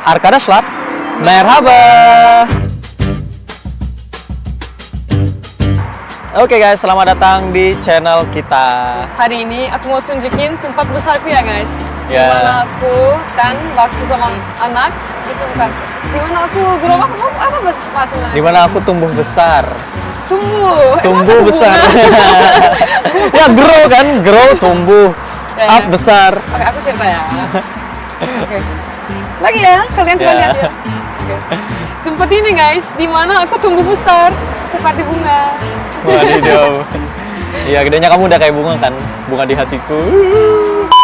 Arkadaşlar, merhaba. Oke guys, selamat datang di channel kita. Hari ini aku mau tunjukin tempat besarku ya guys. Ya. Dimana aku dan waktu zaman anak itu kan. Dimana aku grow up, apa bahasa Indonesia? Dimana aku tumbuh besar. Tumbuh Besar. Ya grow kan, grow tumbuh. Ya, Up ya. besar. Oke, aku cerita ya. Oke. Lagi ya, kalian coba Ya. lihat ya. Oke. Tempat ini guys, dimana aku tumbuh besar seperti bunga. Wadidaw. Iya, gedenya kamu udah kayak bunga kan? Bunga di hatiku.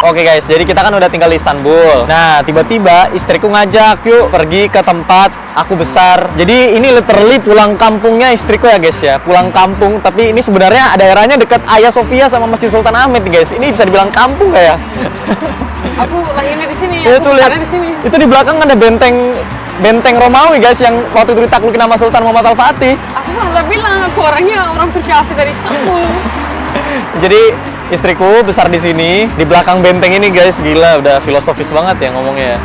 Oke guys, jadi kita kan udah tinggal di Istanbul. Nah, tiba-tiba istriku ngajak, yuk pergi ke tempat aku besar. Jadi ini literally pulang kampungnya istriku ya guys ya. Pulang kampung, tapi ini sebenarnya daerahnya dekat Hagia Sophia sama Masjid Sultan Ahmed nih guys. Ini bisa dibilang kampung nggak ya? Aku lahirnya di sini, Ya, aku tuh lihat. besarnya di sini. Itu di belakang ada benteng Romawi guys yang waktu itu ditaklukin sama Sultan Muhammad Al-Fatih. Aku kan udah bilang aku orangnya orang Turki asli dari Istanbul. Jadi istriku besar di sini, di belakang benteng ini guys, gila udah filosofis banget ya ngomongnya.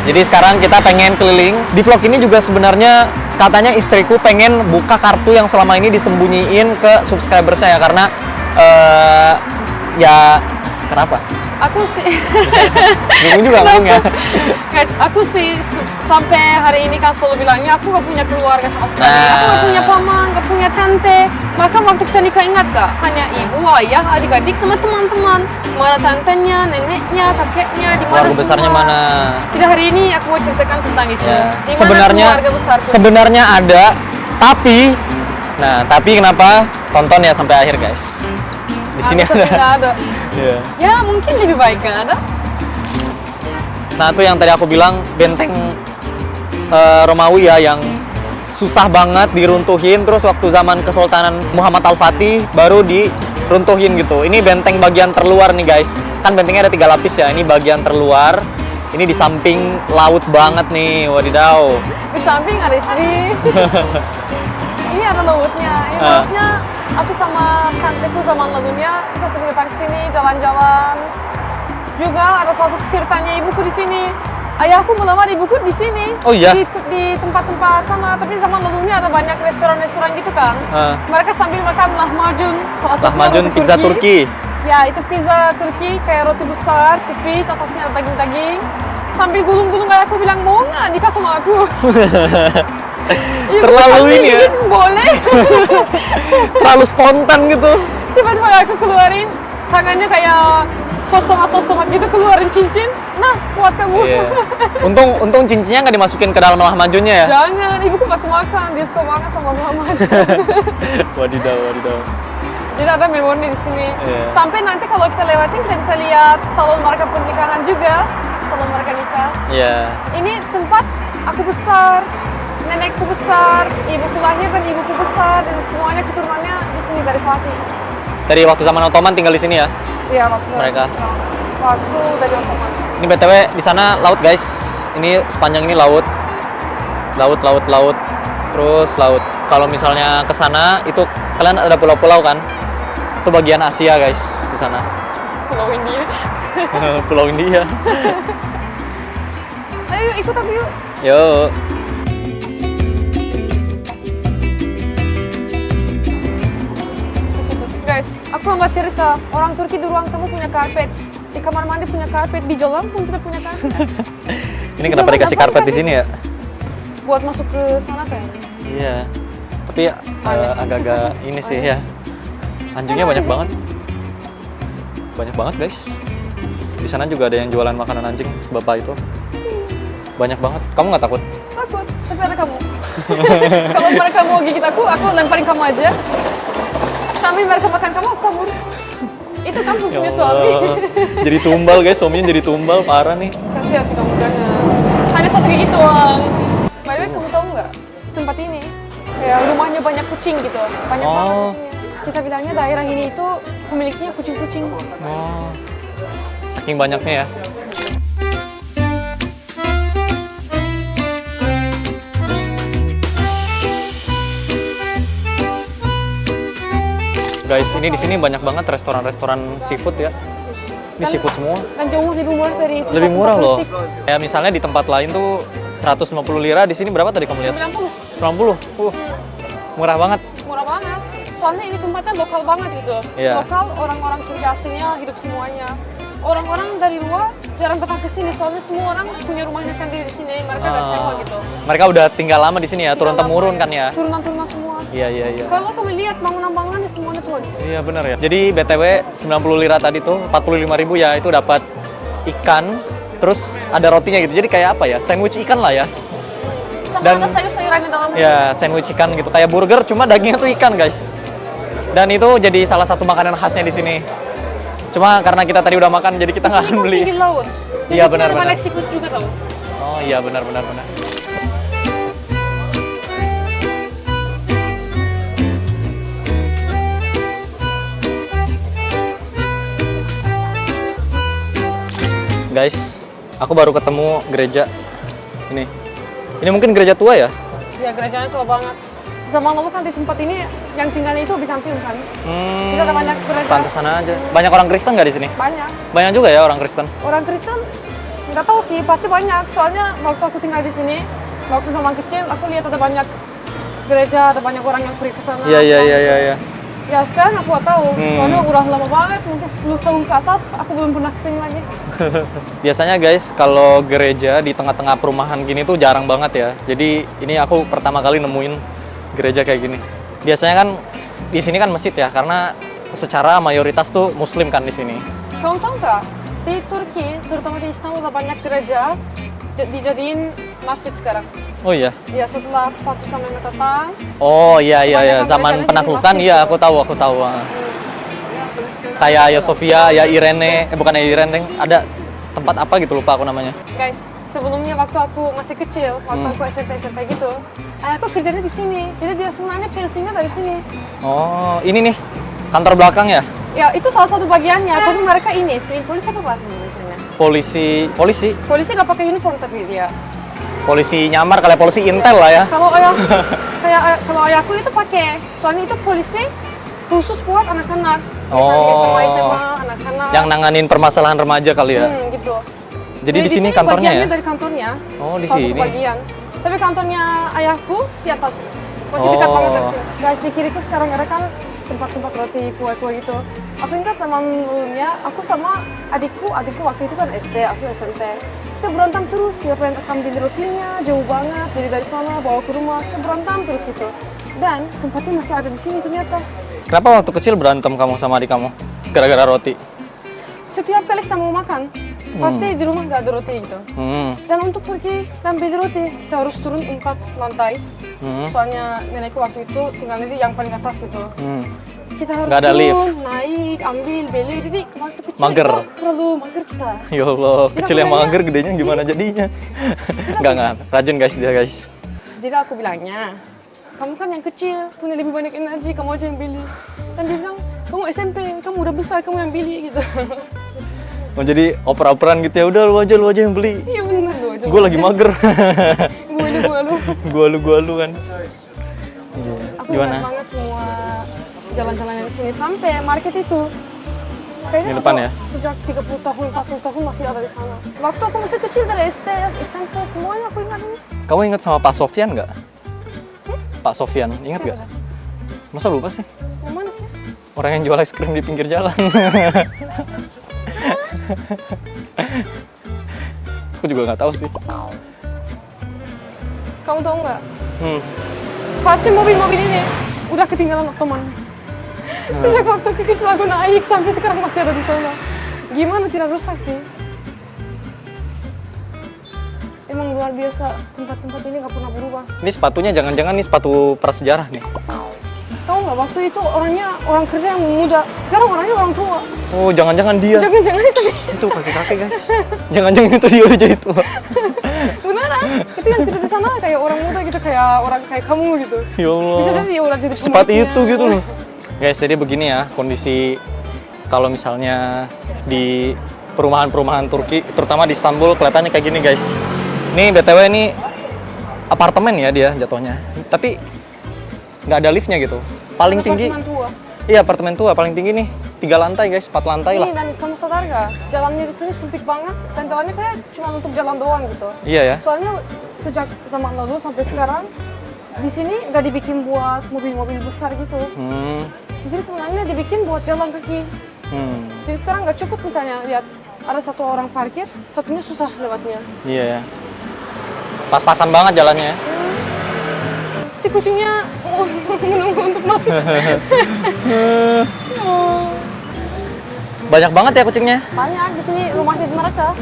Jadi sekarang kita pengen keliling. Di vlog ini juga sebenarnya katanya istriku pengen buka kartu yang selama ini disembunyiin ke subscriber saya karena ya kenapa? Aku sih Bingung juga ngomongnya. guys, aku sih sampai hari ini kan selalu bilangnya aku gak punya keluarga sama sekali. Nah. Aku gak punya paman, gak punya tante. Maka waktu kita nikah ingat gak? Hanya ibu, ayah, adik-adik sama teman-teman. Mana tantenya, neneknya, kakeknya, di mana Keluarga besarnya semua. mana? Tidak, hari ini aku mau ceritakan tentang itu. Ya. Di mana keluarga besarku? Sebenarnya ada, tapi kenapa? Tonton ya sampai akhir guys. Di sini Aku tapi ada. nggak ada. Iya. Ya mungkin lebih baik nggak ada. Nah, itu yang tadi aku bilang benteng Romawi ya yang susah banget diruntuhin, terus waktu zaman Kesultanan Muhammad Al-Fatih baru diruntuhin gitu. Ini benteng bagian terluar nih guys. Kan bentengnya ada 3 lapis ya. Ini bagian terluar. Ini di samping laut banget nih. Wadidaw. Di samping ada istri. Ini ada lautnya. Ini lautnya aku sama tanteku zaman lalunya kita sering datang ke sini jalan-jalan. Juga ada salah satu ceritanya ibuku di sini. Ayahku melamar ibuku di sini. Oh iya? Di tempat-tempat sama, tapi zaman lalunya ada banyak restoran-restoran gitu kan. Mereka sambil makan lahmacun. Salah satunya Lahmacun roti pizza Turki. Ya, itu pizza Turki kayak roti besar, tipis, atasnya ada daging-daging. Sambil gulung-gulung kayak aku bilang, mau nggak nikah sama aku? Ibu Terlalu sambil ini ya? gigit, boleh. Terlalu spontan gitu. Tiba-tiba aku keluarin tangannya kayak sos tomat gitu, keluarin cincin. Nah, buat kamu. Iya. Untung cincinnya nggak dimasukin ke dalam lahmacunnya ya. Jangan, ibuku pasti makan. Dia suka banget sama Muhammad. Wadidaw. Jadi ada memori di sini. Iya. Sampai nanti kalau kita lewatin kita bisa lihat salon mereka pernikahan juga, salon mereka nikah. Iya. Ini tempat aku besar, nenekku besar, ibuku lahir dan ibuku besar dan semuanya keturunannya di sini dari Fatih. Dari waktu zaman Ottoman tinggal di sini ya. Iya, waktu Mereka. Waktu dari Ottoman. Ini BTW di sana laut guys. Ini sepanjang ini laut. Laut. Terus laut. Kalau misalnya ke sana itu kalian ada pulau-pulau kan? Itu bagian Asia guys di sana. Pulau India. Pulau India. Ayo ikut aku yuk. Yuk. Guys, aku mau cerita. Orang Turki di ruang tamu punya karpet. Di kamar mandi punya karpet, di jalan pun kita punya karpet. Ini kenapa dikasih karpet di sini ya? Buat masuk ke sana kayaknya. Iya. Tapi agak-agak ini sih ya. Anjingnya banyak banget. Banyak banget guys. Di sana juga ada yang jualan makanan anjing, bapak itu. Banyak banget. Kamu nggak takut? Takut, tapi ada kamu. Kalau mereka mau gigit aku lemparin kamu aja. Sambil mereka makan kamu, aku kabur. Itu kan fungsinya suami. Jadi tumbal guys, suaminya jadi tumbal, parah nih. Kasihan sih kamu, jangan. Hanya satu gigit doang. By the way, kamu tahu nggak? Tempat ini, kayak rumahnya banyak kucing gitu. Banyak banget kucingnya. Kita bilangnya daerah ini itu pemiliknya kucing-kucing. Oh. Saking banyaknya ya. Guys, ini di sini banyak banget restoran-restoran seafood ya. Ini seafood semua. Kan jauh lebih murah dari Lebih murah loh. turistik. Kayak misalnya di tempat lain tuh 150 lira, di sini berapa tadi kamu lihat? 90. 90. Murah banget. Murah banget. Soalnya ini tempatnya lokal banget gitu. Iya. Lokal, orang-orang Turki aslinya hidup semuanya. Orang-orang dari luar jarang datang ke sini, soalnya semua orang punya rumahnya sendiri di sini. Mereka udah sewa gitu. Mereka udah tinggal lama di sini ya, turun temurun kan ya? Turunan-turunan semua. Iya, iya, iya. Kalau kamu lihat bangunan-bangunannya semuanya tua di sini. Iya benar ya. Jadi BTW 90 lira tadi tuh 45.000 ya, itu dapat ikan, terus ada rotinya gitu. Jadi kayak apa ya? Sandwich ikan lah ya. Sama Dan- ada sayur-sayurannya dalamnya. Ya, sandwich ikan gitu. Kayak burger cuma dagingnya tuh ikan, guys. Dan itu jadi salah satu makanan khasnya di sini. Cuma karena kita tadi udah makan jadi kita nggak Ini akan kan beli. pinggir laut. Jadi Iya, sini benar, ada benar. banyak seafood juga tau. Oh iya benar benar benar. Guys, aku baru ketemu gereja ini. Ini mungkin gereja tua ya? Ya gerejanya tua banget. Zaman lalu kan di tempat ini yang tinggalnya itu Bizantium kan. Kita ada banyak gereja. Pantesan aja. Banyak orang Kristen nggak di sini? Banyak. Banyak juga ya orang Kristen. Orang Kristen nggak tahu sih, pasti banyak. Soalnya waktu aku tinggal di sini, waktu zaman kecil aku lihat ada banyak gereja, ada banyak orang yang pergi ke sana. Iya iya iya iya. Iya. Ya sekarang aku nggak tahu. Soalnya udah lama banget, mungkin 10 tahun ke atas aku belum pernah kesini lagi. Biasanya guys, kalau gereja di tengah-tengah perumahan gini tuh jarang banget ya. Jadi ini aku pertama kali nemuin gereja kayak gini. Biasanya kan di sini kan masjid ya, karena secara mayoritas tuh Muslim kan di sini. Kamu tahu nggak? Di Turki, terutama di Istanbul, ada banyak gereja dijadiin masjid sekarang. Oh iya. Ya setelah Fatih Mehmet datang, Oh iya iya iya. Kebanyakan Zaman gerejanya penaklukan jadi iya masjid. aku tahu. Kayak ya Sofia, ya Irene, bukan ya Irene, ada tempat apa gitu lupa aku namanya. guys, sebelumnya waktu aku masih kecil, waktu aku SMP gitu, ayahku kerjanya di sini. Jadi dia sebenarnya pensiunnya dari sini. Oh, ini nih kantor belakang ya? Ya itu salah satu bagiannya. Tapi mereka ini sih polisi apa bahasa Indonesia-nya? Polisi Polisi nggak pakai uniform tapi dia. polisi nyamar kali ya, polisi intel lah ya. Kalau kalau ayahku itu pakai, soalnya itu polisi khusus buat anak-anak. Misalnya Oh. SMA, anak-anak. Yang nanganin permasalahan remaja kali ya. Gitu. Jadi di sini kantornya ya? bagiannya dari kantornya. Oh, di Salah satu sini. bagian. Tapi kantornya ayahku di atas. Masih dekat Oh. banget dari sini. Guys, di kiriku sekarang ada kan tempat-tempat roti, kue-kue gitu. Aku ingat zaman dulunya, aku sama adikku waktu itu kan SD, asli SMP. Kita berantem terus, siapa yang akan beli rotinya, jauh banget. Jadi dari sana bawa ke rumah, kita berantem terus gitu. Dan tempatnya masih ada di sini ternyata. Kenapa waktu kecil berantem kamu sama adik kamu? Gara-gara roti? Setiap kali kita mau makan, pasti di rumah nggak ada roti gitu. Dan untuk pergi dan beli roti, kita harus turun 4 lantai. Soalnya nenekku waktu itu tinggalnya di yang paling atas gitu. Kita harus Nggak ada turun, lift. naik, ambil, beli. Jadi waktu kecil Mager. kita terlalu mager kita. Ya Allah, kecil yang bilangnya- mager, gedenya gimana jadinya? Enggak, rajin guys dia guys. Jadi aku bilangnya, kamu kan yang kecil, punya lebih banyak energi, kamu aja yang beli. Dan dia bilang, kamu SMP, kamu udah besar, kamu yang beli gitu. Mau jadi oper-operan gitu ya, udah lu aja yang beli. Iya bener loh. Gue lagi mager. Gue lu. Gua lu kan. Iya. Aku Gimana? ingat banget semua jalan-jalan yang di sini sampai market itu. Kayaknya Di depan ya? Sejak 30 tahun, 40 tahun masih ada di sana. Waktu aku masih kecil dari SD, SMP, semuanya aku ingat ini. Kamu ingat sama Pak Sofyan nggak? Pak Sofyan, ingat nggak? Siapa? Masa lupa sih? Yang mana sih? Orang yang jual es krim di pinggir jalan. Aku juga nggak tahu sih. Kamu tahu nggak? Pasti Pasti mobil-mobil ini udah ketinggalan teman. Sejak waktu kekis lagu naik sampai sekarang masih ada di sana. Gimana tidak rusak sih? Emang luar biasa, tempat-tempat ini nggak pernah berubah. Ini sepatunya jangan-jangan nih sepatu prasejarah nih. Tahu nggak, waktu itu orangnya orang kerja yang muda, sekarang orangnya orang tua. Oh, jangan-jangan dia. Jangan-jangan itu Itu kakek-kakek guys. Jangan-jangan itu dia udah jadi tua. beneran. Ketika kita di sana kayak orang muda gitu, kayak orang kayak kamu gitu. Ya Allah. Bisa jadi ya udah jadi Secepat pemiliknya. itu gitu loh. Guys, jadi begini ya kondisi kalau misalnya di perumahan-perumahan Turki, terutama di Istanbul, kelihatannya kayak gini guys. Ini BTW ini apartemen ya dia jatuhnya. Tapi nggak ada liftnya gitu. Paling tinggi Apartemen tua. Iya, apartemen tua paling tinggi nih. 3 lantai guys, 4 lantai lah. Ini dan kamu sadar gak? Jalannya di sini sempit banget dan jalannya kayak cuma untuk jalan doang gitu. Iya ya. Soalnya sejak zaman lalu sampai sekarang di sini nggak dibikin buat mobil-mobil besar gitu. Di sini sebenarnya dibikin buat jalan kaki. Jadi sekarang nggak cukup misalnya lihat ada satu orang parkir, satunya susah lewatnya. Iya ya. Pas-pasan banget jalannya. Si kucingnya menunggu untuk masuk. Banyak banget ya kucingnya. Banyak di sini rumahnya mereka.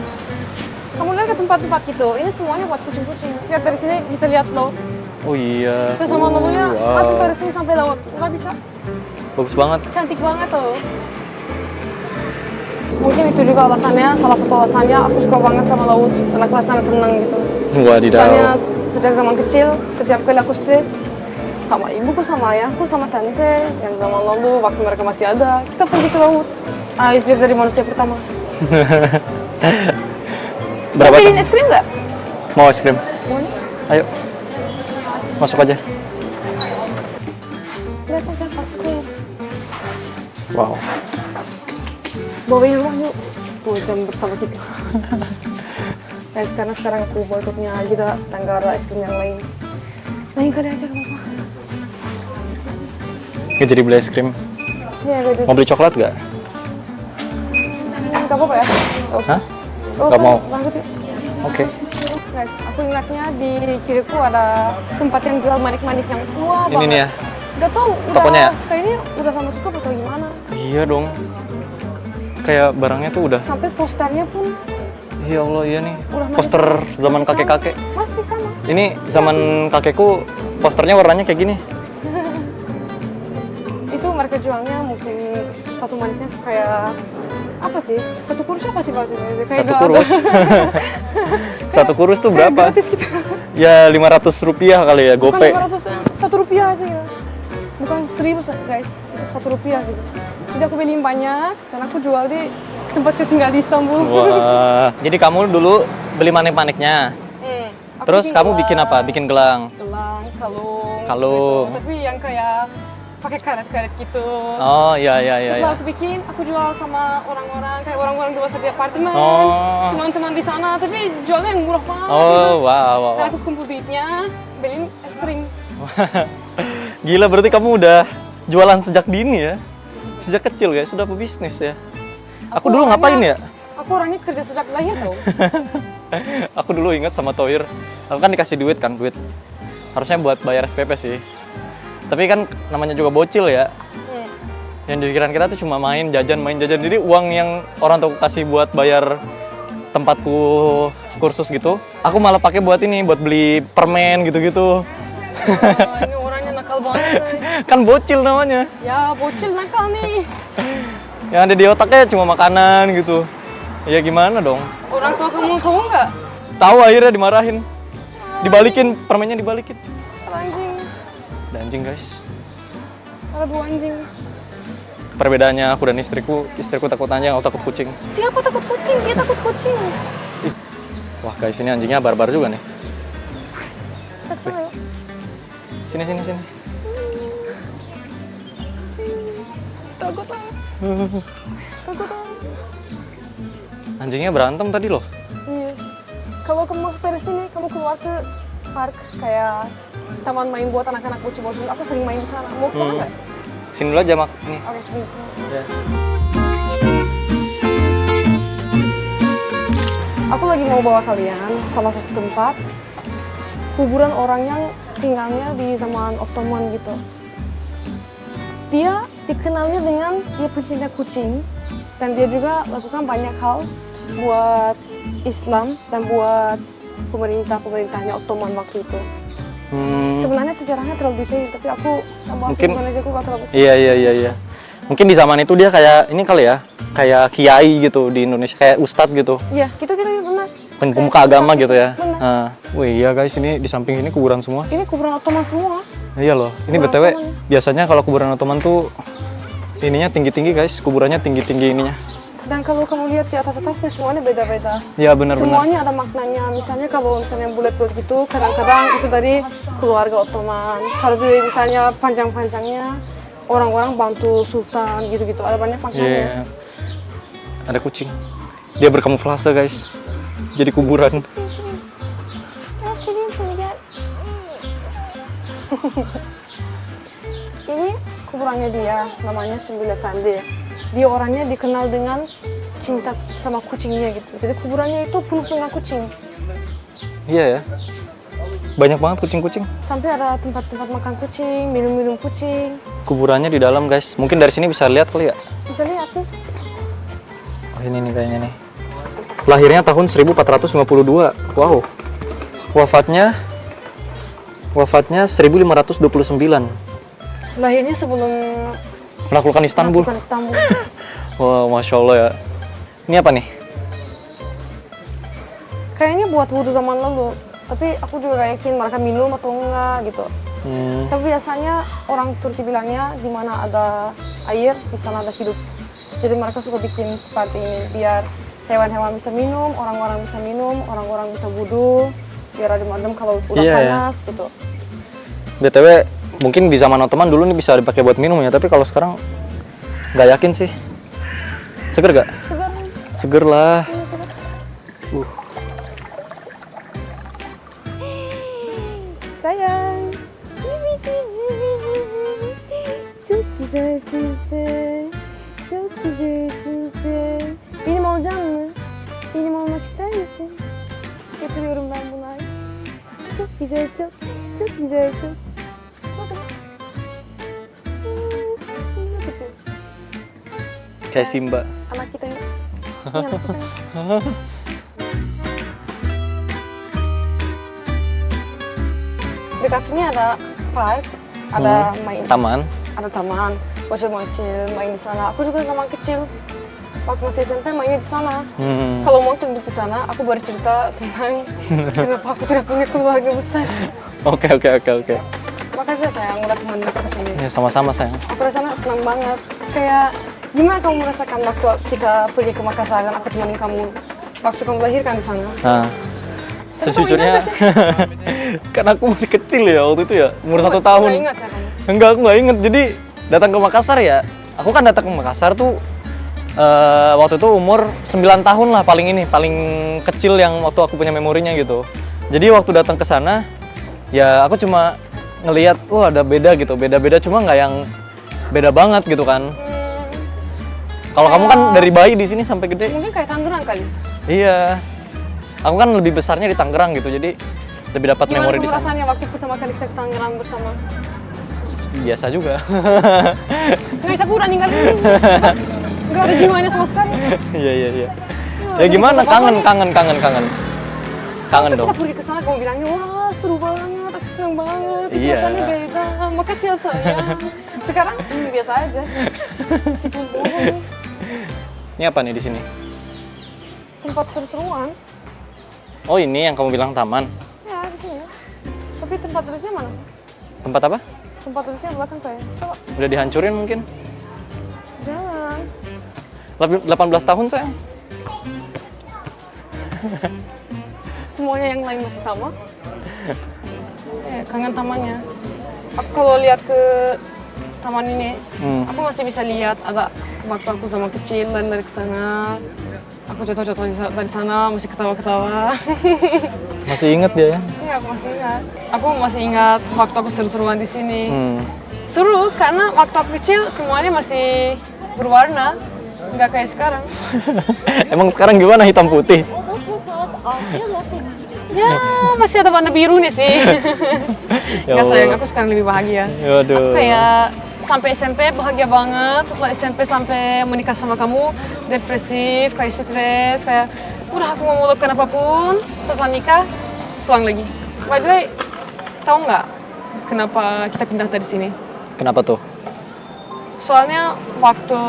Kamu lihat ke tempat-tempat gitu, ini semuanya buat kucing-kucing. Lihat dari sini bisa lihat loh. Oh iya. Terus sama lalunya langsung dari sini sampai laut. Nggak bisa. Bagus banget. Cantik banget tuh. Mungkin itu juga alasannya, salah satu alasannya aku suka banget sama laut. Dan aku rasanya senang gitu. Wadidaw. Soalnya sejak zaman kecil, setiap kali aku stres, sama ibuku, sama ayahku, sama tante, yang zaman lalu waktu mereka masih ada, kita pergi ke laut. Inspirasi dari manusia pertama. Berapa? Pilih es krim nggak? Mau es krim? Mau nih? Ayo. Masuk aja. Lihat aja pasti. Wow. Bawain orang yuk. 2 jam bersama kita. Karena sekarang aku boikotnya kita tanggal ada es krim yang lain. Lain kali aja gak apa-apa. Nggak jadi beli es krim. Iya, gitu. Mau beli coklat nggak? Gak apa-apa ya? Gak usah. Hah? Nggak mau. Lanjut yuk. Oke. Guys, aku ingatnya di kiriku ada tempat yang jual manik-manik yang tua banget. Ini nih ya. Gak tau, udah Tokonya ya? kayaknya udah lama tutup atau gimana. Iya dong. Kayak barangnya tuh udah. Sampai posternya pun Ya Allah, iya nih. udah Poster zaman masih sama. kakek-kakek. Masih sama. Ini zaman kakekku posternya warnanya kayak gini. Itu mereka jualnya mungkin satu maniknya kayak apa sih? Satu kurus apa sih bahasanya? Kayak Satu gak kurus. ada. Satu kurus tuh Kayak berapa? gratis gitu. Ya 500 rupiah kali ya, Bukan gope. 500, Rp1 aja ya. Bukan 1.000 guys, itu Rp1 gitu. Jadi aku beli banyak dan aku jual di tempat tinggal di Istanbul. Wah, jadi kamu dulu beli manik-maniknya. Aku Terus kamu gelang, bikin apa? Bikin gelang. Gelang, kalung. Kalung. Gitu. Tapi yang kayak pakai karet-karet gitu. Oh, iya iya iya. Setelah iya. aku bikin, aku jual sama orang-orang kayak orang-orang dewasa di apartemen, Oh. teman-teman di sana. Tapi jualnya yang murah banget. Oh, gitu. wow, wow, Dan wow. aku kumpul duitnya, beliin es krim. Gila, berarti kamu udah jualan sejak dini ya? Sejak kecil guys, sudah pebisnis ya? Aku dulu ngapain ya? Aku orangnya kerja sejak lahir tau. Aku dulu ingat sama Toir, aku kan dikasih duit kan, duit. Harusnya buat bayar SPP sih. Tapi kan namanya juga bocil ya. Yang di pikiran kita tuh cuma main jajan. Jadi uang yang orang tua kasih buat bayar tempatku kursus gitu, aku malah pakai buat ini, buat beli permen gitu-gitu. Ini orangnya nakal banget. Kan bocil namanya. Ya bocil nakal nih. Yang ada di otaknya cuma makanan gitu. Ya gimana dong? Orang tua kamu tahu nggak? Tahu akhirnya dimarahin. Dibalikin, permennya dibalikin. Anjing. Ada anjing guys. Ada 2 anjing. Perbedaannya aku dan istriku takut anjing, aku takut kucing. Siapa takut kucing? Dia takut kucing. Ih. Wah guys, ini anjingnya barbar juga nih. Takut ya? Sini. Takut ah. Takut ah. Anjingnya berantem tadi loh. Iya. Kalau kamu masuk dari sini, kamu keluar ke park kayak taman main buat anak-anak bocil-bocil. Aku sering main di sana. Mau ke sana nggak? Sini dulu aja mak. Nih. Oke, sini. Ya. Aku lagi mau bawa kalian salah satu tempat kuburan orang yang tinggalnya di zaman Ottoman gitu. Dia dikenalnya dengan dia pencinta kucing dan dia juga lakukan banyak hal buat Islam dan buat pemerintahnya Ottoman waktu itu. Sebenarnya sejarahnya terlalu detail, tapi aku bahasa Mungkin- Indonesia aku gak terlalu. Iya. Mungkin di zaman itu dia kayak ini kali ya, kayak kiai gitu di Indonesia, kayak ustadz gitu, Iya, gitu benar. pemuka agama gitu ya. Benar. Nah, wih iya guys, ini di samping ini kuburan semua. Ini kuburan Ottoman semua. Iya loh, ini Kuburan BTW Ottoman. biasanya kalau kuburan Ottoman tuh ininya tinggi-tinggi guys, kuburannya tinggi-tinggi ininya. Dan kalau kamu lihat di atas-atasnya semuanya beda-beda. Iya benar-benar. Semuanya ada maknanya. Misalnya kalau misalnya bulat-bulat gitu, kadang-kadang itu dari keluarga Ottoman. Kalau dia misalnya panjang-panjangnya, orang-orang bantu sultan gitu-gitu. Ada banyak Iya. maknanya. Ada kucing. Dia berkamuflase guys. Jadi kuburan. Ya, sini lihat. Ini kuburannya dia, namanya Sümbül Efendi. Dia orangnya dikenal dengan cinta sama kucingnya gitu. Jadi kuburannya itu penuh dengan kucing. Iya ya. Banyak banget kucing-kucing. Sampai ada tempat-tempat makan kucing, minum-minum kucing. Kuburannya di dalam guys. Mungkin dari sini bisa lihat kali ya. Bisa lihat nih. Oh ini nih kayaknya nih. Lahirnya tahun 1452. Wow. Wafatnya 1529. Lahirnya sebelum Menaklukkan Istanbul. menaklukkan Istanbul. Wah, Masya Allah ya. Ini apa nih? Kayaknya buat wudhu zaman lalu. Tapi aku juga gak yakin mereka minum atau enggak gitu. Tapi biasanya orang Turki bilangnya di mana ada air, di sana ada hidup. Jadi mereka suka bikin seperti ini biar hewan-hewan bisa minum, orang-orang bisa minum, orang-orang bisa wudhu, biar adem-adem kalau udah panas gitu. BTW, mungkin di zaman Ottoman dulu nih bisa dipakai buat minum ya, tapi kalau sekarang nggak yakin sih. Seger gak? Segar. Seger lah. Ini segar. Sayang. Çok güzelsin sen. Çok güzelsin sen. Benim olacaksın mı? Benim olmak ister misin? Getiriyorum ben bunu. Çok güzel, çok. Çok güzel, çok. Bakın. Ini kecil. Kayak Simba. Anak kita ini. Ini anak kita. Dekat sini ada park, ada main, Taman. ada taman, bocil-bocil main di sana. Aku juga sama kecil, waktu masih SMP mainnya di sana. Kalau mau duduk di sana, aku baru cerita tentang kenapa aku tidak punya keluarga besar. Oke. Makasih ya sayang udah teman aku kesini. Ya sama-sama sayang. Aku rasanya senang banget. Kayak gimana kamu merasakan waktu kita pergi ke Makassar dan aku temenin kamu waktu kamu lahirkan di sana? Nah, sejujurnya karena aku masih kecil ya waktu itu ya, umur 1 tahun. Nggak ingat ya kamu? Enggak, aku nggak inget. Jadi datang ke Makassar ya, aku kan datang ke Makassar tuh waktu itu umur 9 tahun lah paling kecil yang waktu aku punya memorinya gitu. Jadi waktu datang ke sana, ya aku cuma ngelihat, wah ada beda gitu, beda-beda cuma nggak yang beda banget gitu kan. Kalau kamu kan dari bayi di sini sampai gede. Mungkin kayak Tangerang kali. Iya. Aku kan lebih besarnya di Tangerang gitu, jadi lebih dapat Gimana memori di sana. rasanya waktu pertama kali kita ke Tangerang bersama? Biasa juga. Nggak bisa aku udah ninggalin ini. Nggak ada jiwanya sama sekali. Iya. Ya gimana? Kangen dong. Kita pergi ke sana, kamu bilangnya, wah seru banget, aku senang banget. Itu Iya. rasanya beda. Makasih ya sayang. Sekarang biasa aja. Meskipun bohong. Ini apa nih di sini? Tempat seru-seruan. Oh ini yang kamu bilang taman. Ya di sini. Tapi tempat duduknya mana sih? Tempat apa? Tempat duduknya belakang kayak. Coba. Udah dihancurin mungkin. Jangan. 18 tahun sayang. Semuanya yang lain masih sama. Kangen tamannya. Aku kalau lihat ke taman ini, aku masih bisa lihat ada waktu aku sama kecil dan dari sana. Aku jatuh-jatuh dari sana, masih ketawa-ketawa. Masih inget dia ya? Iya, aku masih ingat. Aku masih ingat waktu aku seru-seruan di sini. Seru karena waktu aku kecil semuanya masih berwarna, nggak kayak sekarang. Emang sekarang gimana, hitam putih? Ya, masih ada warna birunya sih. Ya Nggak sayang, Allah. aku sekarang lebih bahagia. Waduh. Aku kayak sampai SMP bahagia banget, setelah SMP sampai menikah sama kamu depresif, kayak stres, kayak udah aku mau melakukan apapun, setelah nikah pulang lagi. By the way, tahu nggak kenapa kita pindah dari sini? Kenapa tuh? Soalnya waktu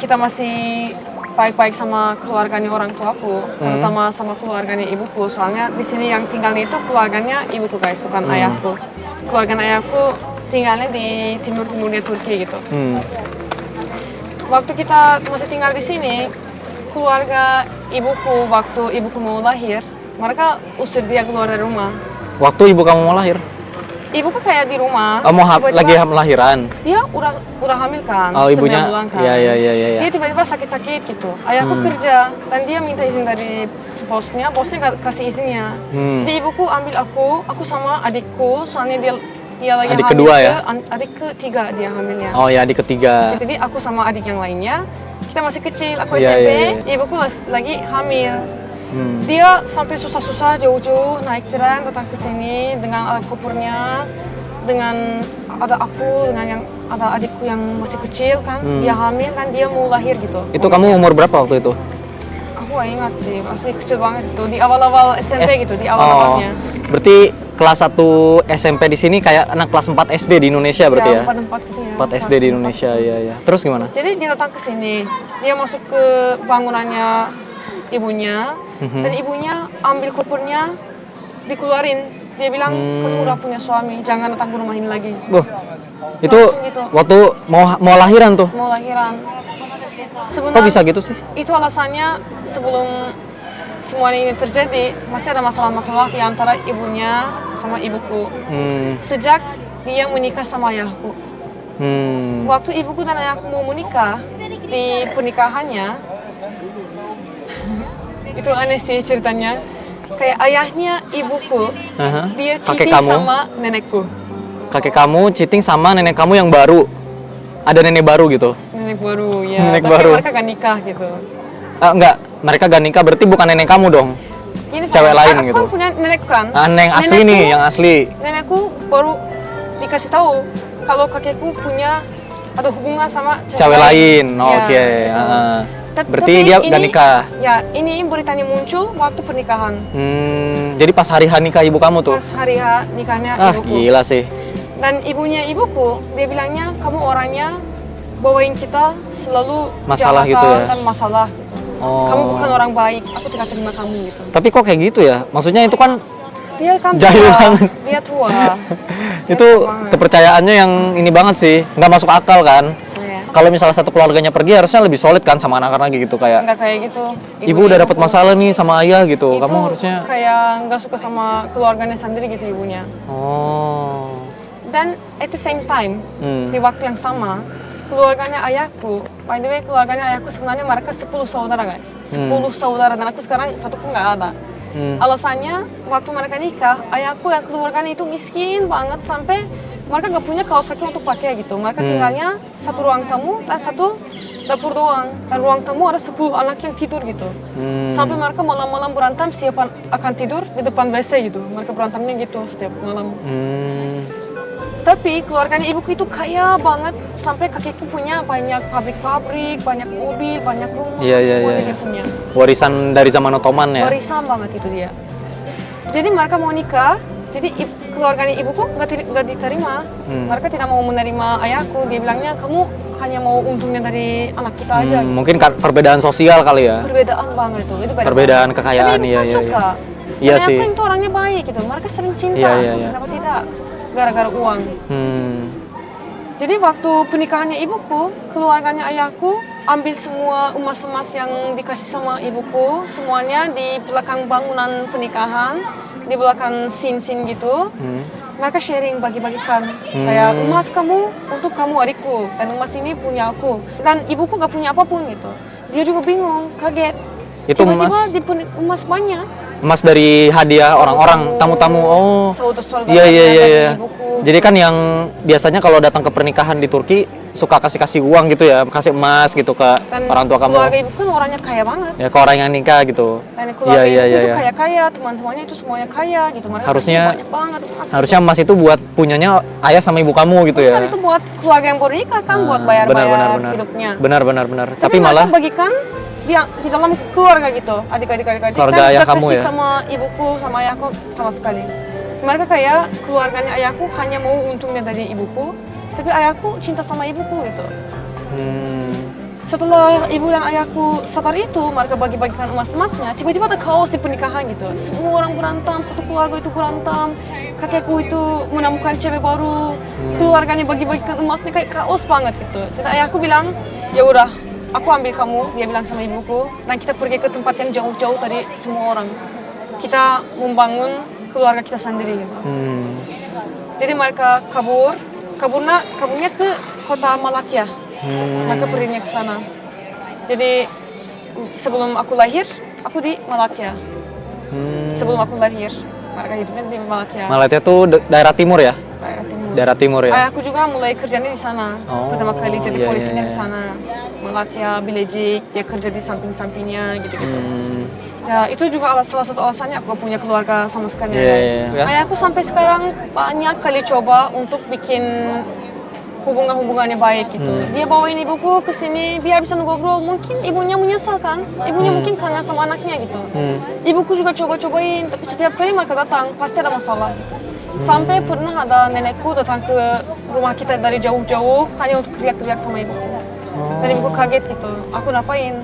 kita masih baik-baik sama keluarganya orang tuaku, terutama sama keluarganya ibuku. Soalnya di sini yang tinggalnya itu keluarganya ibuku guys, bukan ayahku. Keluarga ayahku tinggalnya di timur-timurnya Turki gitu. Waktu kita masih tinggal di sini, keluarga ibuku waktu ibuku mau lahir, mereka usir dia keluar dari rumah. Waktu ibu kamu mau lahir? ibuku kayak di rumah. Oh, tiba-tiba lagi lahiran. dia udah hamil kan. Oh, ibunya. 9 bulan kan. Iya. Dia tiba-tiba sakit-sakit gitu. Ayahku kerja dan dia minta izin dari bosnya kasih izinnya. Jadi ibuku ambil aku sama adikku, soalnya dia lagi Adik hamil. kedua ya? Adik ketiga dia hamilnya. Oh ya, adik ketiga. Jadi aku sama adik yang lainnya, kita masih kecil, aku Iya, SMP, iya. ibuku lagi hamil. Dia sampai susah-susah jauh-jauh naik tren datang ke sini dengan alat kopernya, dengan ada aku, dengan yang ada adikku yang masih kecil kan, dia hamil kan, dia mau lahir gitu. Itu kamu umur berapa waktu itu? Aku gak ingat sih, masih kecil banget itu, di awal-awal SMP gitu, di awal-awalnya. Berarti kelas 1 SMP di sini kayak anak kelas 4 SD di Indonesia berarti ya? 4 gitu ya. 4 SD di Indonesia, iya. Terus gimana? Jadi dia datang ke sini, dia masuk ke bangunannya ibunya, dan ibunya ambil kopernya, dikeluarin. Dia bilang, kamu udah punya suami, jangan datang ke rumah ini lagi. Itu gitu. waktu mau lahiran tuh? Mau lahiran. Kok bisa gitu sih? Itu alasannya sebelum semua ini terjadi, masih ada masalah-masalah di antara ibunya sama ibuku. Sejak dia menikah sama ayahku. Waktu ibuku dan ayahku mau menikah, di pernikahannya, itu aneh sih ceritanya. Kayak ayahnya ibuku, dia cheating sama nenekku. Kakek kamu cheating sama nenek kamu yang baru? Ada nenek baru gitu? Nenek baru, ya. Nenek tapi baru. mereka gak nikah gitu. Enggak, mereka gak nikah berarti bukan nenek kamu dong? Ini cewek lain aku gitu? Aku kan punya nenek kan. Nenek asli nih, yang asli. Nenekku baru dikasih tahu kalau kakekku punya ada hubungan sama cewek lain. Ya, Oke. gitu. Berarti dia gak nikah? Ya, ini beritanya muncul waktu pernikahan. Jadi pas hari nikah ibu kamu tuh? Pas hari nikahnya ibuku. Gila sih. Dan ibunya ibuku, dia bilangnya kamu orangnya bawain kita selalu masalah gitu ya? Dan masalah gitu. Kamu bukan orang baik, aku tidak terima kamu gitu. Tapi kok kayak gitu ya? Maksudnya itu kan dia kan jahil tua, banget. Dia tua. Itu kepercayaannya yang ini banget sih, nggak masuk akal kan? Kalau misalnya satu keluarganya pergi harusnya lebih solid kan sama anak-anak gitu kayak. Nggak kayak gitu. Ibu udah dapat masalah nih sama ayah gitu, itu kamu harusnya. Kayak nggak suka sama keluarganya sendiri gitu ibunya. Dan at the same time, di waktu yang sama, keluarganya ayahku, by the way keluarganya ayahku sebenarnya mereka 10 saudara guys. 10 saudara dan aku sekarang satu pun nggak ada. Alasannya waktu mereka nikah, ayahku yang keluarganya itu miskin banget sampai mereka nggak punya kaos kaki untuk pakai gitu. Mereka tinggalnya satu ruang tamu dan satu dapur doang. Dan ruang tamu ada 10 anak yang tidur gitu. Sampai mereka malam-malam berantem siapa akan tidur di depan WC gitu. Mereka berantemnya gitu setiap malam. Tapi keluarganya ibuku itu kaya banget sampai kakekku punya banyak pabrik-pabrik, banyak mobil, banyak rumah, semuanya dia punya. Warisan dari zaman Ottoman ya? Warisan banget itu dia. Jadi mereka mau nikah, jadi keluarganya ibuku nggak diterima. Mereka tidak mau menerima ayahku. Dia bilangnya kamu hanya mau untungnya dari anak kita aja. Gitu. Mungkin perbedaan sosial kali ya? Perbedaan banget itu perbedaan kekayaan, iya. Suka. Iya sih. Ayahku itu orangnya baik gitu. Mereka sering cinta. Kenapa tidak? Gara-gara uang. Jadi waktu pernikahannya ibuku, keluarganya ayahku ambil semua emas-emas yang dikasih sama ibuku, semuanya di belakang bangunan pernikahan, di belakang scene-scene gitu. Mereka sharing, bagi-bagikan. Kayak emas kamu untuk kamu adikku, dan emas ini punya aku. Dan ibuku gak punya apapun gitu. Dia juga bingung, kaget. Itu tiba-tiba emas banyak. Emas dari hadiah orang-orang, tamu-tamu. Iya. Jadi kan yang biasanya kalau datang ke pernikahan di Turki suka kasih uang gitu ya, kasih emas gitu ke orang tua kamu. Keluarga ibu kan orangnya kaya banget. Ya ke orang yang nikah gitu. Dan keluarga ibu itu kaya-kaya, teman-temannya itu semuanya kaya gitu. Mereka harusnya banyak banget emas. Harusnya emas itu buat punyanya ayah sama ibu kamu gitu ya. Kan itu buat keluarga yang baru nikah kan, buat bayar-bayar hidupnya. Benar. Tapi malah malah bagikan di dalam keluarga gitu, adik-adik. Keluarga ayah kamu ya? Sama ibuku, sama ayahku sama sekali. Mereka kayak keluarganya ayahku hanya mau untungnya dari ibuku, tapi ayahku cinta sama ibuku gitu. Setelah ibu dan ayahku sadar itu, mereka bagi-bagikan emas-emasnya, tiba-tiba ada kaos di pernikahan gitu. Semua orang berantem, satu keluarga itu berantem. Kakekku itu menemukan cewek baru, keluarganya bagi-bagikan emasnya kayak kaos banget gitu. Jadi ayahku bilang, ya udah, aku ambil kamu, dia bilang sama ibuku, dan kita pergi ke tempat yang jauh-jauh dari semua orang. Kita membangun keluarga kita sendiri gitu. Jadi mereka kaburnya ke kota Malatya. Mereka perginya ke sana. Jadi sebelum aku lahir, aku di Malatya. Sebelum aku lahir, mereka hidupnya di Malatya. Malatya tuh daerah timur ya? Daerah timur. Daerah timur ya? Ayahku juga mulai kerjanya di sana. Pertama kali jadi polisinya di sana. Malatya, Bilecik, dia kerja di samping-sampingnya gitu-gitu. Ya itu juga salah satu alasannya aku punya keluarga sama sekali guys. Ayahku sampai sekarang banyak kali coba untuk bikin hubungannya baik gitu. Dia bawain ibuku ke sini biar bisa ngobrol. Mungkin ibunya menyesal kan? Ibunya mungkin kangen sama anaknya gitu. Ibuku juga coba-cobain, tapi setiap kali mereka datang pasti ada masalah. Sampai pernah ada nenekku datang ke rumah kita dari jauh-jauh hanya untuk teriak-teriak sama ibuku. Dan ibuku kaget gitu. Aku ngapain?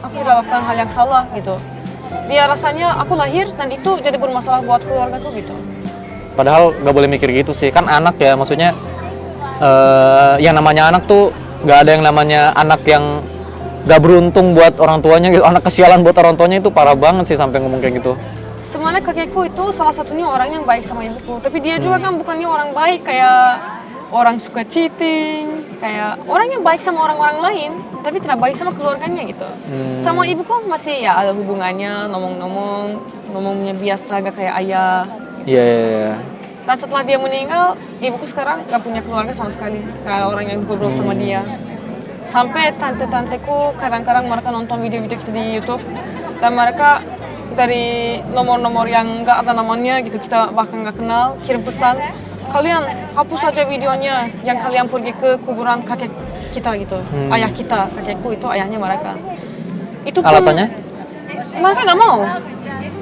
Aku tidak lakukan hal yang salah gitu. Dia rasanya aku lahir dan itu jadi bermasalah buat keluargaku gitu. Padahal nggak boleh mikir gitu sih. Kan anak ya, maksudnya yang namanya anak tuh nggak ada yang namanya anak yang nggak beruntung buat orang tuanya gitu. Anak kesialan buat orang tuanya itu parah banget sih sampai ngomong kayak gitu. Sebenarnya kakekku itu salah satunya orang yang baik sama ibuku. Tapi dia juga kan bukannya orang baik kayak orang suka cheating, kayak orang yang baik sama orang-orang lain, tapi tidak baik sama keluarganya gitu. Sama ibuku masih ya ada hubungannya, ngomongnya biasa, gak kayak ayah. Iya. Dan setelah dia meninggal, ibuku sekarang gak punya keluarga sama sekali. Kayak orang yang ngobrol sama dia. Sampai tante-tanteku kadang-kadang mereka nonton video-video kita di YouTube, dan mereka dari nomor-nomor yang gak ada namanya gitu, kita bahkan gak kenal, kirim pesan. Kalian hapus saja videonya yang kalian pergi ke kuburan kakek kita gitu. Ayah kita, kakekku itu ayahnya mereka. Itu pun Alasannya? Mereka gak mau.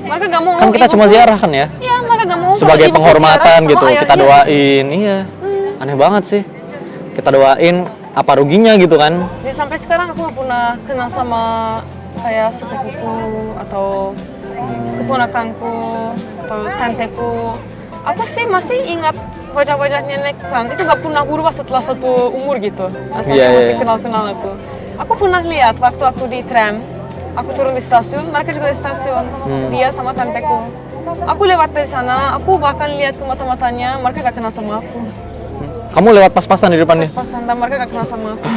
Mereka gak mau. Kan kita cuma ziarah kan ya? Iya, mereka gak mau. Sebagai penghormatan gitu, kita ayahnya. doain. Iya. Aneh banget sih. Kita doain, apa ruginya gitu kan? Jadi sampai sekarang aku gak pernah kenal sama kayak sepupuku atau keponakanku atau tanteku. Aku sih masih ingat wajah-wajah nenek kan, itu gak pernah berubah setelah satu umur gitu. Asalnya masih kenal-kenal aku. Aku pernah lihat waktu aku di tram, aku turun di stasiun, mereka juga di stasiun, dia sama tanteku. Aku lewat dari sana, aku bahkan lihat ke mata-matanya, mereka gak kenal sama aku. Kamu lewat pas-pasan di depannya? Pas-pasan, dan mereka gak kenal sama aku.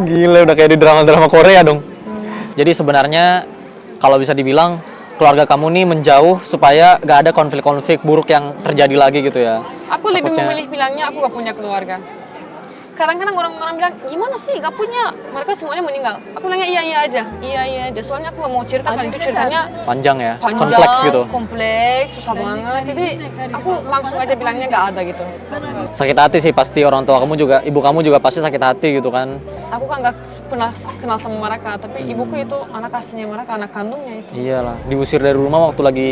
Gila, udah kayak di drama-drama Korea dong. Jadi sebenarnya kalau bisa dibilang keluarga kamu nih menjauh supaya gak ada konflik-konflik buruk yang terjadi lagi gitu ya? Aku lebih memilih bilangnya aku gak punya keluarga. Kadang-kadang orang-orang bilang, gimana sih gak punya? Mereka semuanya meninggal. Aku bilangnya iya aja. Soalnya aku gak mau ceritakan itu ceritanya panjang ya? Kompleks gitu? Kompleks, susah banget. Jadi aku langsung aja bilangnya gak ada gitu. Sakit hati sih pasti orang tua kamu juga, ibu kamu juga pasti sakit hati gitu kan? Aku kan gak pernah kenal sama mereka, tapi ibuku itu anak aslinya mereka, anak kandungnya itu. Iyalah, diusir dari rumah waktu lagi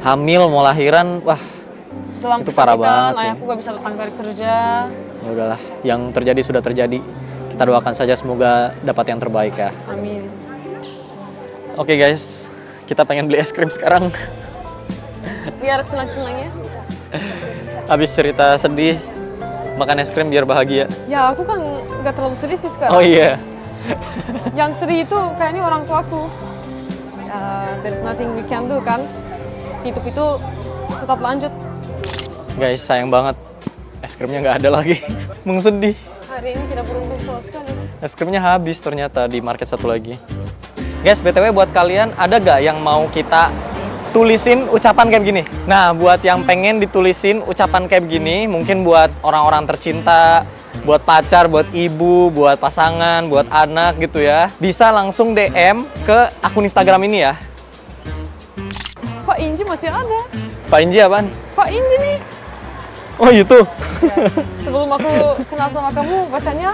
hamil, mau lahiran, wah dalam itu parah banget sih. Ayahku gak bisa datang dari kerja. Ya udahlah, yang terjadi sudah terjadi. Kita doakan saja semoga dapat yang terbaik ya. Amin. Oke guys, kita pengen beli es krim sekarang. Biar senang-senangnya. Habis cerita sedih, makan es krim biar bahagia. Ya aku kan gak terlalu sedih sih sekarang. Oh iya. Yang sedih itu kayaknya orang tuaku. There's nothing we can do kan. Hidup itu tetap lanjut. Guys, sayang banget. Es krimnya nggak ada lagi. Mengsedih. Hari ini tidak beruntung sama sekali. Es krimnya habis ternyata di market satu lagi. Guys, BTW buat kalian ada gak yang mau kita tulisin ucapan kayak gini? Nah, buat yang pengen ditulisin ucapan kayak gini, mungkin buat orang-orang tercinta, buat pacar, buat ibu, buat pasangan, buat anak gitu ya. Bisa langsung DM ke akun Instagram ini ya. Pak Inji masih ada. Pak Inji apaan? Pak Inji nih. Oh itu. Ya, sebelum aku kenal sama kamu, bacanya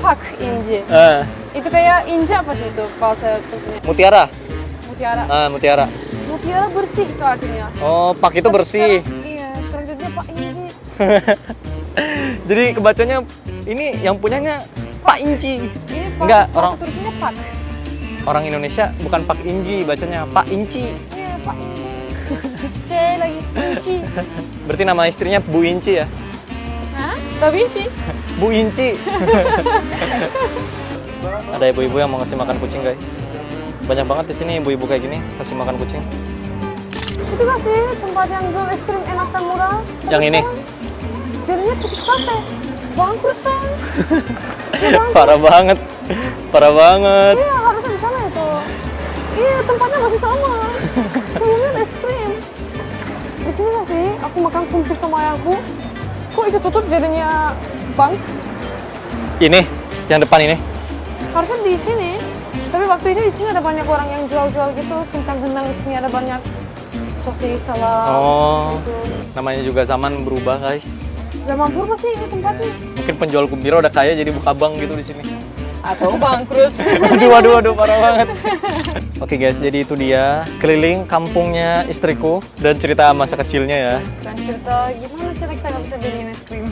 Pak Inji. Itu kayak Inji apa sih itu bahasa Turkinya? Mutiara. Mutiara. Mutiara. Mutiara bersih itu artinya. Oh, Pak itu bersih. Iya, sekarang jadinya Pak Inji. Jadi kebacanya ini yang punyanya Pak Inji. Ini Pak, Enggak, orang Turkinya Pak. Orang Indonesia bukan Pak Inji, bacanya Pak Inci. Iya, Pak Inji. C lagi, Inci. Berarti nama istrinya Bu Inci ya? Hah? Da Vinci? Bu Inci. Ada ibu-ibu yang mau ngasih makan kucing, guys. Banyak banget di sini ibu-ibu kayak gini kasih makan kucing. Itu gak sih tempat yang jual es krim enak dan murah? Yang ini? jadinya putus sate. Bangkrut, sayang. Parah banget. Parah banget. Iya, harusnya di sana itu. Iya, tempatnya masih sama. Sebelumnya ada es krim. Di sini nggak sih? Aku makan kumpul sama ayahku. Kok itu tutup jadinya bank? Ini, yang depan ini. Harusnya di sini. Tapi waktu ini di sini ada banyak orang yang jual-jual gitu. Kentang-kentang di sini ada banyak sosis, salad. Oh, gitu. namanya juga zaman berubah, guys. Zaman purba sih ini tempatnya. Mungkin penjual kumpiro udah kaya jadi buka bank gitu di sini. Atau bangkrut. Waduh, parah banget. Oke guys, jadi itu dia keliling kampungnya istriku dan cerita masa kecilnya ya. Dan cerita gimana cara kita nggak bisa beliin es krim.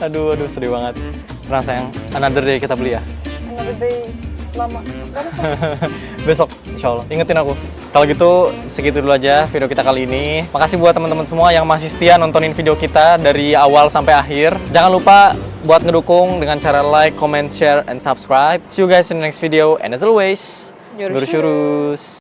Aduh, sedih banget. Tenang sayang, another day kita beli ya. Another day lama. Besok, insya Allah. Ingetin aku. Kalau gitu, segitu dulu aja video kita kali ini. Makasih buat teman-teman semua yang masih setia nontonin video kita dari awal sampai akhir. Jangan lupa buat ngedukung dengan cara like, comment, share, and subscribe. See you guys in the next video. And as always, Yurus. lurus-lurus.